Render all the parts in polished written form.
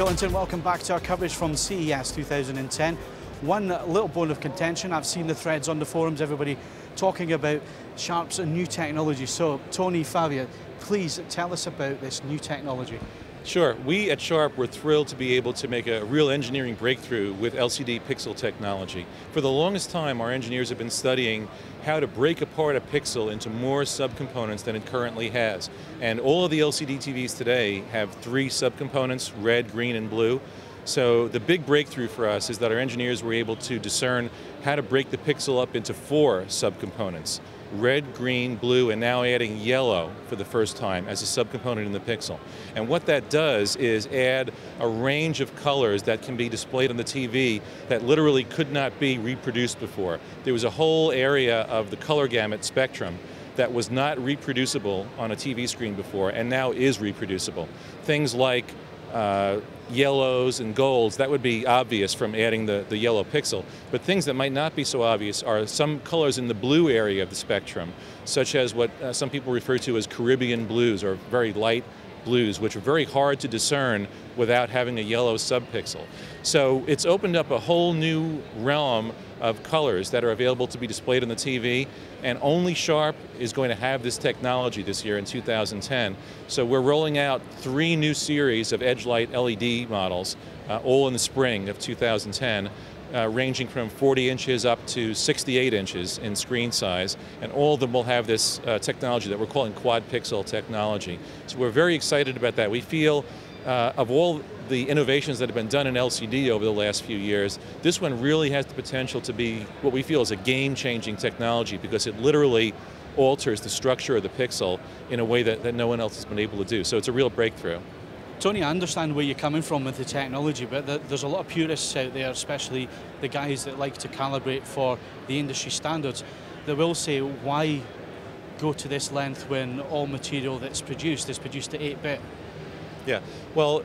Phil Hinton, welcome back to our coverage from CES 2010. One little bone of contention, I've seen the threads on the forums, everybody talking about Sharp's new technology. So, Tony, Fabio, please tell us about this new technology. Sure. We at Sharp were thrilled to be able to make a real engineering breakthrough with LCD pixel technology. For the longest time, our engineers have been studying how to break apart a pixel into more subcomponents than it currently has. And all of the LCD TVs today have 3 subcomponents, red, green, and blue. So the big breakthrough for us is that our engineers were able to discern how to break the pixel up into 4 subcomponents. Red, green, blue, and now adding yellow for the first time as a subcomponent in the pixel. And what that does is add a range of colors that can be displayed on the TV that literally could not be reproduced before. There was a whole area of the color gamut spectrum that was not reproducible on a TV screen before and now is reproducible. Things like yellows and golds, that would be obvious from adding the yellow pixel. But things that might not be so obvious are some colors in the blue area of the spectrum, such as what some people refer to as Caribbean blues, or very light blues, which are very hard to discern without having a yellow subpixel. So it's opened up a whole new realm of colors that are available to be displayed on the TV, and only Sharp is going to have this technology this year in 2010. So we're rolling out 3 new series of Edge Light LED models, all in the spring of 2010, ranging from 40 inches up to 68 inches in screen size, and all of them will have this technology that we're calling Quadpixel technology. So we're very excited about that. We feel of all the innovations that have been done in LCD over the last few years, this one really has the potential to be what we feel is a game-changing technology, because it literally alters the structure of the pixel in a way that no one else has been able to do. So it's a real breakthrough. Tony, I understand where you're coming from with the technology, but there's a lot of purists out there, especially the guys that like to calibrate for the industry standards, that will say, why go to this length when all material that's produced is produced at 8-bit? Yeah, well,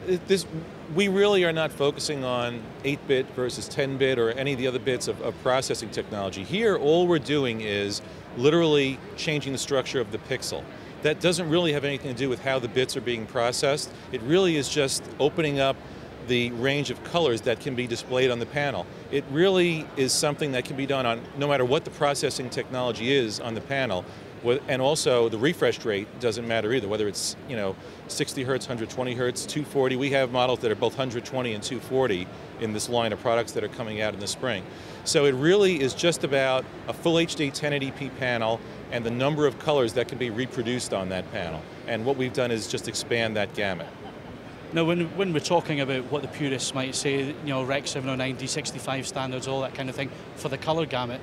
we really are not focusing on 8-bit versus 10-bit or any of the other bits of processing technology. Here, all we're doing is literally changing the structure of the pixel. That doesn't really have anything to do with how the bits are being processed. It really is just opening up the range of colors that can be displayed on the panel. It really is something that can be done on no matter what the processing technology is on the panel. And also the refresh rate doesn't matter either, whether it's 60 hertz, 120 hertz, 240. We have models that are both 120 and 240 in this line of products that are coming out in the spring. So it really is just about a full HD 1080p panel and the number of colors that can be reproduced on that panel. And what we've done is just expand that gamut. Now, when we're talking about what the purists might say, Rec 709, D65 standards, all that kind of thing, for the color gamut,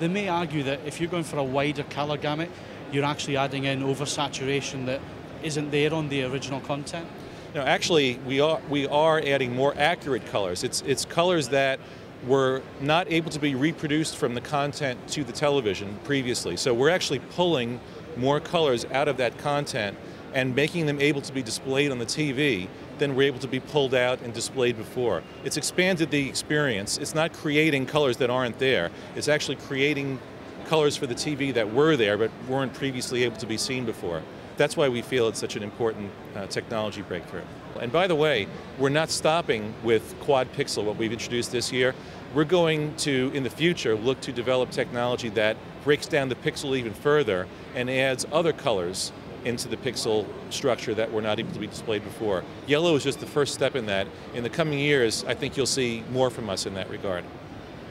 they may argue that if you're going for a wider color gamut, you're actually adding in oversaturation that isn't there on the original content. No, actually, we are adding more accurate colors. It's colors that were not able to be reproduced from the content to the television previously. So we're actually pulling more colors out of that content and making them able to be displayed on the TV than were able to be pulled out and displayed before. It's expanded the experience. It's not creating colors that aren't there. It's actually creating colors for the TV that were there but weren't previously able to be seen before. That's why we feel it's such an important technology breakthrough. And by the way, we're not stopping with Quadpixel, what we've introduced this year. We're going to, in the future, look to develop technology that breaks down the pixel even further and adds other colors into the pixel structure that were not able to be displayed before. Yellow is just the first step in that. In the coming years, I think you'll see more from us in that regard.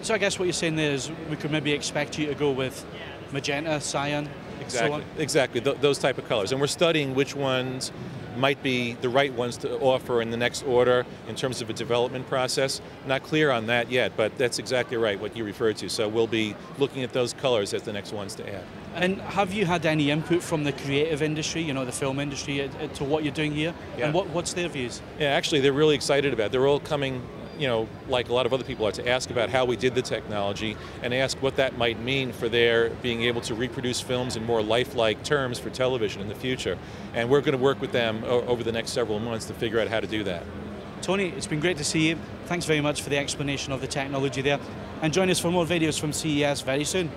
So I guess what you're saying there is we could maybe expect you to go with magenta, cyan, exactly, so on? Exactly, those type of colors. And we're studying which ones might be the right ones to offer in the next order in terms of a development process. Not clear on that yet, but that's exactly right, what you referred to. So we'll be looking at those colors as the next ones to add. And have you had any input from the creative industry, the film industry, to what you're doing here? Yeah. And what's their views? Yeah, actually they're really excited about it. They're all coming, like a lot of other people are, to ask about how we did the technology and ask what that might mean for their being able to reproduce films in more lifelike terms for television in the future. And we're going to work with them over the next several months to figure out how to do that. Tony, it's been great to see you. Thanks very much for the explanation of the technology there. And join us for more videos from CES very soon.